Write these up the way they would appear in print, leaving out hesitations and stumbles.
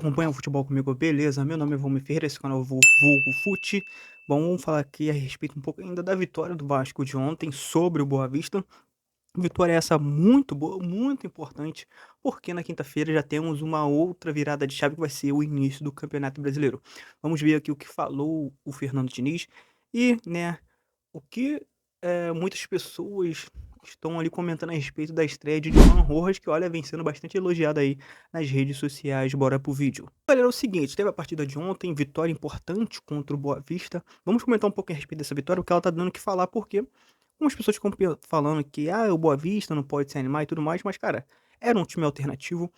acompanha o futebol comigo, beleza? Meu nome é Valmir Ferreira, esse canal é o Vulgo Fute. Bom, vamos falar aqui a respeito um pouco ainda da vitória do Vasco de ontem sobre o Boa Vista. Vitória essa muito boa, muito importante, porque na quinta-feira já temos uma outra virada de chave que vai ser o início do Campeonato Brasileiro. Vamos ver aqui o que falou o Fernando Diniz e, né, o que muitas pessoas estão ali comentando a respeito da estreia de Johan Rojas, que olha, vem sendo bastante elogiado aí nas redes sociais. Bora pro vídeo. Galera, é o seguinte, teve a partida de ontem, vitória importante contra o Boa Vista. Vamos comentar um pouco a respeito dessa vitória, porque ela tá dando o que falar, porque algumas pessoas ficam falando que o Boa Vista não pode se animar e tudo mais, mas, cara, era um time alternativo,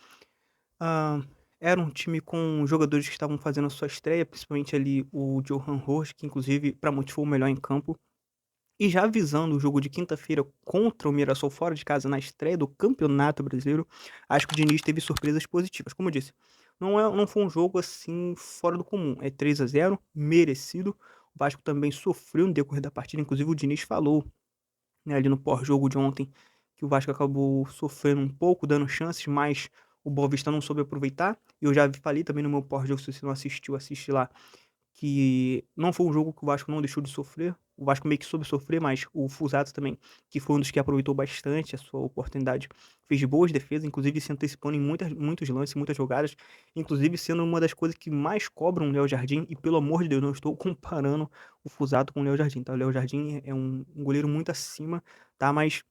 ah, era um time com jogadores que estavam fazendo a sua estreia, principalmente ali o Johan Rojas, que inclusive para muitos foi o melhor em campo. E já visando o jogo de quinta-feira contra o Mirassol fora de casa na estreia do Campeonato Brasileiro, acho que o Diniz teve surpresas positivas. Como eu disse, não foi um jogo assim fora do comum. É 3-0 merecido. O Vasco também sofreu no decorrer da partida, inclusive o Diniz falou, né, ali no pós-jogo de ontem, que o Vasco acabou sofrendo um pouco, dando chances, mas o Boa Vista não soube aproveitar. E eu já falei também no meu pós-jogo, se você não assistiu, assiste lá, que não foi um jogo que o Vasco não deixou de sofrer. O Vasco meio que soube sofrer, mas o Fuzato também, que foi um dos que aproveitou bastante a sua oportunidade, fez boas defesas, inclusive se antecipando em muitos lances, muitas jogadas, inclusive sendo uma das coisas que mais cobram o Léo Jardim, e pelo amor de Deus, não estou comparando o Fuzato com o Léo Jardim, tá? O Léo Jardim é um goleiro muito acima, tá? Mas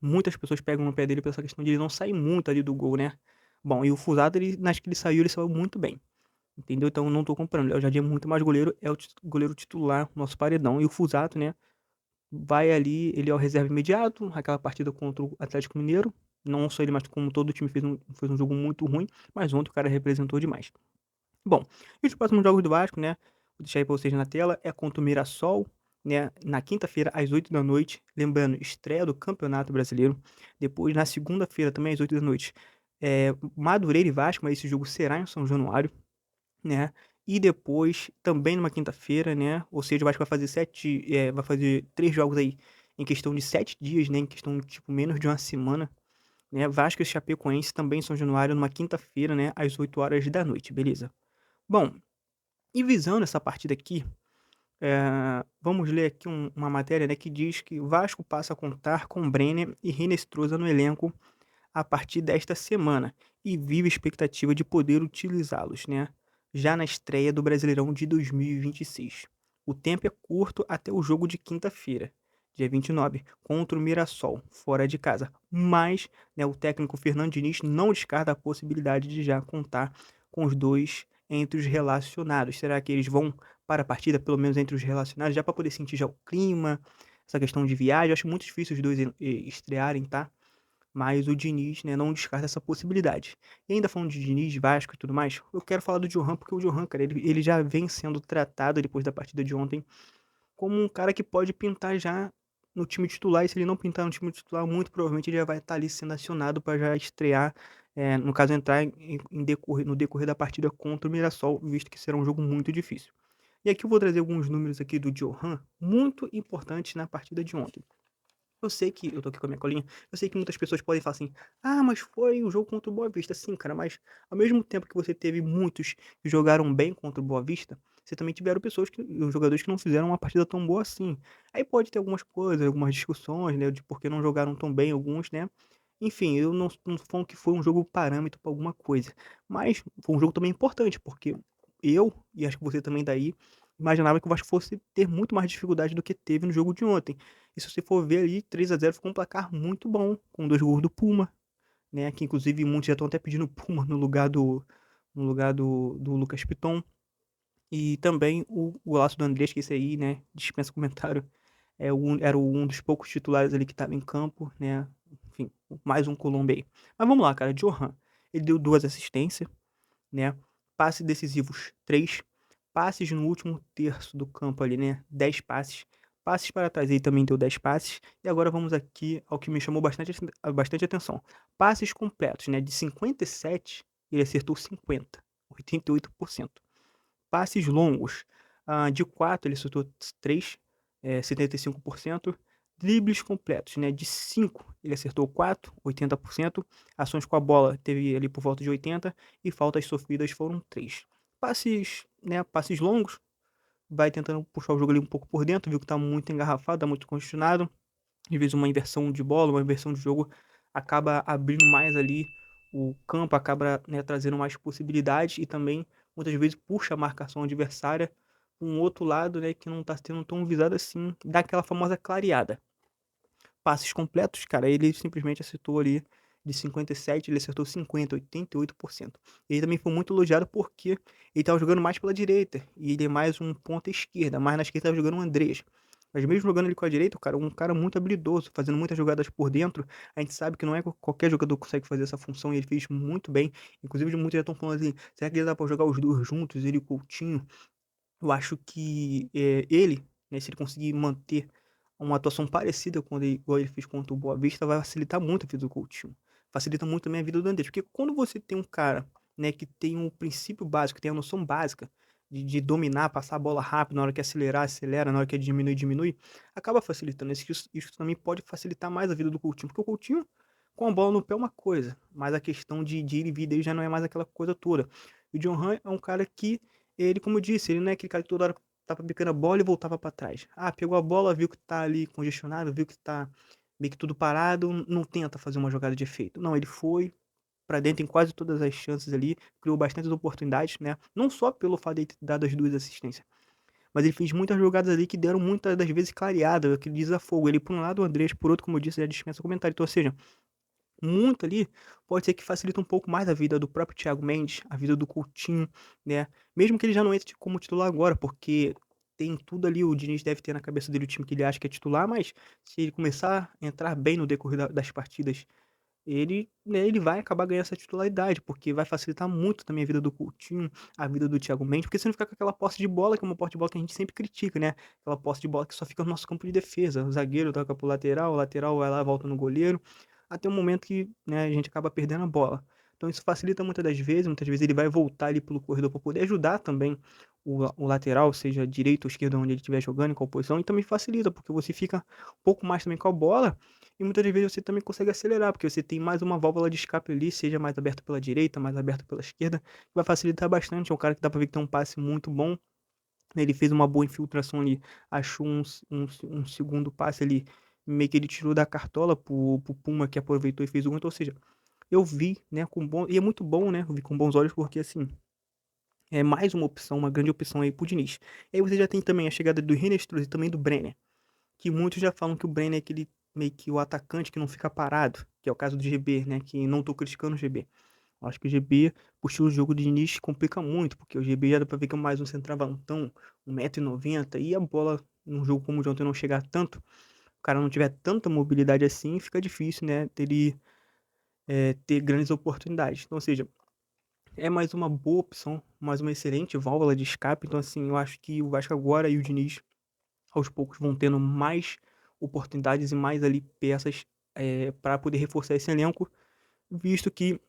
muitas pessoas pegam no pé dele por essa questão de ele não sair muito ali do gol, né? Bom, e o Fuzato, nas que ele saiu muito bem. Entendeu? Então não tô comprando. O Léo Jardim é muito mais goleiro, é o goleiro titular, nosso paredão. E o Fuzato, né? Vai ali, ele é o reserva imediato, aquela partida contra o Atlético Mineiro. Não só ele, mas como todo o time fez um jogo muito ruim, mas ontem o cara representou demais. Bom, e os próximos jogos do Vasco, né? Vou deixar aí pra vocês na tela. É contra o Mirassol, né? Na quinta-feira, às 8 da noite. Lembrando, estreia do Campeonato Brasileiro. Depois, na segunda-feira, também às 8 da noite, Madureira e Vasco, mas esse jogo será em São Januário, né? E depois, também numa quinta-feira, né? Ou seja, o Vasco vai fazer 3 jogos aí em questão de 7 dias, né? Em questão de, tipo, menos de uma semana, né? Vasco e Chapecoense também em São Januário, numa quinta-feira, né? Às 8 horas da noite, beleza? Bom, e visando essa partida aqui, vamos ler aqui uma matéria, né, que diz que o Vasco passa a contar com Brenner e Renestrosa no elenco a partir desta semana e vive a expectativa de poder utilizá-los, né, já na estreia do Brasileirão de 2026. O tempo é curto até o jogo de quinta-feira, dia 29, contra o Mirassol, fora de casa. Mas, né, o técnico Fernando Diniz não descarta a possibilidade de já contar com os dois entre os relacionados. Será que eles vão para a partida, pelo menos entre os relacionados, já para poder sentir já o clima, essa questão de viagem? Eu acho muito difícil os dois estrearem, tá? Mas o Diniz, né, não descarta essa possibilidade. E ainda falando de Diniz, Vasco e tudo mais, eu quero falar do Johan, porque o Johan, cara, ele já vem sendo tratado depois da partida de ontem como um cara que pode pintar já no time titular, e se ele não pintar no time titular, muito provavelmente ele já vai estar ali sendo acionado para já estrear, no caso entrar no decorrer da partida contra o Mirassol, visto que será um jogo muito difícil. E aqui eu vou trazer alguns números aqui do Johan, muito importantes na partida de ontem. Eu sei que eu tô aqui com a minha colinha, eu sei que muitas pessoas podem falar assim: "Ah, mas foi o jogo contra o Boa Vista". Sim, cara, mas ao mesmo tempo que você teve muitos que jogaram bem contra o Boa Vista, você também tiveram jogadores que não fizeram uma partida tão boa assim. Aí pode ter algumas coisas, algumas discussões, né, de por que não jogaram tão bem alguns, né. Enfim, eu não tô falando que foi um jogo parâmetro pra alguma coisa, mas foi um jogo também importante, porque eu, e acho que você também daí, imaginava que o Vasco fosse ter muito mais dificuldade do que teve no jogo de ontem. E se você for ver ali, 3-0 ficou um placar muito bom, com 2 gols do Puma, né, que inclusive muitos já estão até pedindo Puma no lugar do Lucas Piton. E também o golaço do Andrés, que esse aí, né, dispensa comentário, era um dos poucos titulares ali que estava em campo, né, enfim, mais um Colombo aí. Mas vamos lá, cara, Johan, ele deu 2 assistências, né, passes decisivos 3, passes no último terço do campo ali, né, 10 passes, passes para trás ele também deu 10 passes, e agora vamos aqui ao que me chamou bastante atenção, passes completos, né, de 57 ele acertou 50, 88%. Passes longos, de 4 ele acertou 3, 75%, dribles completos, né, de 5 ele acertou 4, 80%, ações com a bola teve ali por volta de 80 e faltas sofridas foram 3. Passes, né, passes longos, vai tentando puxar o jogo ali um pouco por dentro, viu que tá muito engarrafado, tá muito congestionado, às vezes uma inversão de bola, uma inversão de jogo acaba abrindo mais ali o campo, acaba, né, trazendo mais possibilidades e também muitas vezes puxa a marcação adversária para um outro lado, né, que não tá sendo tão visado assim, dá aquela famosa clareada. Passes completos, cara, ele simplesmente acertou ali de 57, ele acertou 50, 88%. Ele também foi muito elogiado porque ele estava jogando mais pela direita e ele é mais um ponta esquerda, mais na esquerda estava jogando o Andrés. Mas mesmo jogando ele com a direita, o cara, um cara muito habilidoso, fazendo muitas jogadas por dentro. A gente sabe que não é qualquer jogador que consegue fazer essa função e ele fez muito bem. Inclusive, muitos já estão falando assim: será que ele dá pra jogar os dois juntos, ele e o Coutinho? Eu acho que ele, né, se ele conseguir manter uma atuação parecida quando ele, igual ele fez contra o Boa Vista, vai facilitar muito a vida do Coutinho. Facilita muito também a vida do Andrés. Porque quando você tem um cara, né, que tem um princípio básico, que tem a noção básica de dominar, passar a bola rápido, na hora que acelerar, acelera, na hora que diminui, diminui, acaba facilitando. Isso também pode facilitar mais a vida do Coutinho. Porque o Coutinho, com a bola no pé, é uma coisa, mas a questão de ir e vir dele já não é mais aquela coisa toda. E o John Han é um cara que ele, como eu disse, ele não é aquele cara que toda hora tava picando a bola e voltava pra trás. Ah, pegou a bola, viu que tá ali congestionado, viu que tá meio que tudo parado, não tenta fazer uma jogada de efeito. Não, ele foi pra dentro em quase todas as chances ali, criou bastantes oportunidades, né? Não só pelo fato de ter dado as duas assistências, mas ele fez muitas jogadas ali que deram muitas das vezes clareada, aquele desafogo. Ele por um lado, o Andrés por outro, como eu disse, já dispensa comentário. Então, ou seja, muito ali, pode ser que facilita um pouco mais a vida do próprio Thiago Mendes, a vida do Coutinho, né? Mesmo que ele já não entre como titular agora, porque tem tudo ali, o Diniz deve ter na cabeça dele o time que ele acha que é titular, mas se ele começar a entrar bem no decorrer das partidas, ele, né, ele vai acabar ganhando essa titularidade, porque vai facilitar muito também a vida do Coutinho, a vida do Thiago Mendes, porque você não fica com aquela posse de bola, que é uma posse de bola que a gente sempre critica, né? Aquela posse de bola que só fica no nosso campo de defesa. O zagueiro toca pro lateral, o lateral vai lá, volta no goleiro, até o momento que, né, a gente acaba perdendo a bola. Então isso facilita muitas vezes ele vai voltar ali pelo corredor para poder ajudar também o lateral, seja direito ou esquerda, onde ele estiver jogando, em qual posição, e também facilita, porque você fica um pouco mais também com a bola, e muitas vezes você também consegue acelerar, porque você tem mais uma válvula de escape ali, seja mais aberto pela direita, mais aberto pela esquerda, que vai facilitar bastante. É um cara que dá pra ver que tem um passe muito bom. Ele fez uma boa infiltração ali, achou um segundo passe ali, meio que ele tirou da cartola pro Puma, que aproveitou e fez o gol. Então, ou seja, eu vi, né, com bom. E é muito bom, né? Eu vi com bons olhos, porque assim, é mais uma opção, uma grande opção aí pro Diniz. E aí você já tem também a chegada do Renestrosa e também do Brenner, que muitos já falam que o Brenner é aquele meio que o atacante que não fica parado, que é o caso do GB, né? Que não tô criticando o GB. Acho que o GB, o estilo de jogo de Diniz complica muito, porque o GB já dá pra ver que é mais um centroavantão, 1,90 m, e a bola num jogo como o de ontem não chegar tanto, o cara não tiver tanta mobilidade assim, fica difícil, né, dele ter grandes oportunidades. Então, ou seja, é mais uma boa opção, mais uma excelente válvula de escape. Então, assim, eu acho que o Vasco agora e o Diniz, aos poucos, vão tendo mais oportunidades e mais ali peças para poder reforçar esse elenco, visto que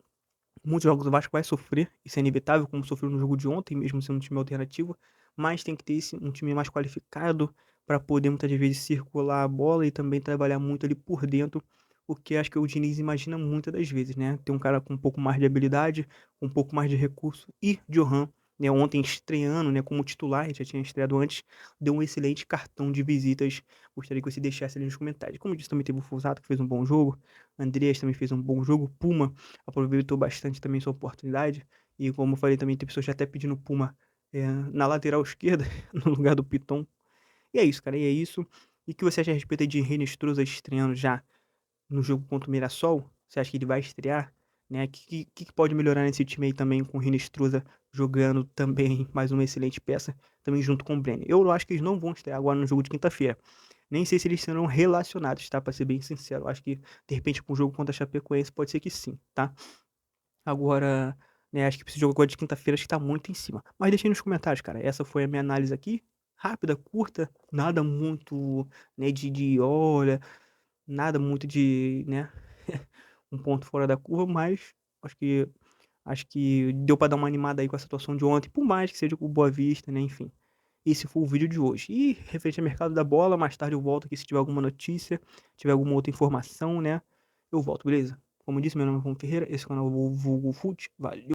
muitos jogos o Vasco vai sofrer, isso é inevitável, como sofreu no jogo de ontem, mesmo sendo um time alternativo, mas tem que ter um time mais qualificado para poder muitas vezes circular a bola e também trabalhar muito ali por dentro, o que acho que o Diniz imagina muitas das vezes, né? Ter um cara com um pouco mais de habilidade, com um pouco mais de recurso e Johan, né, ontem estreando, né, como titular, ele já tinha estreado antes, deu um excelente cartão de visitas. Gostaria que você deixasse ali nos comentários. Como eu disse, também teve o Fusato, que fez um bom jogo, Andreas também fez um bom jogo, Puma aproveitou bastante também sua oportunidade. E como eu falei também, tem pessoas já até pedindo Puma na lateral esquerda, no lugar do Piton. E é isso, cara, e é isso. E o que você acha a respeito aí de Renan Struza estreando já no jogo contra o Mirassol? Você acha que ele vai estrear? Né? O que pode melhorar nesse time aí também com o Renan Struza jogando também mais uma excelente peça, também junto com o Brenner? Eu acho que eles não vão estrear agora no jogo de quinta-feira. Nem sei se eles serão relacionados, tá? Pra ser bem sincero. Eu acho que, de repente, com o jogo contra a Chapecoense, pode ser que sim, tá? Agora, né, acho que esse jogo agora de quinta-feira acho que tá muito em cima. Mas deixei nos comentários, cara. Essa foi a minha análise aqui. Rápida, curta, nada muito, né, de olha, nada muito de, né, um ponto fora da curva, mas acho que acho que deu pra dar uma animada aí com a situação de ontem, por mais que seja com o Boa Vista, né, enfim. Esse foi o vídeo de hoje. E referente ao mercado da bola, mais tarde eu volto aqui se tiver alguma notícia, tiver alguma outra informação, né, eu volto, beleza? Como disse, meu nome é Ron Ferreira, esse canal é o Vulgo Fute, valeu!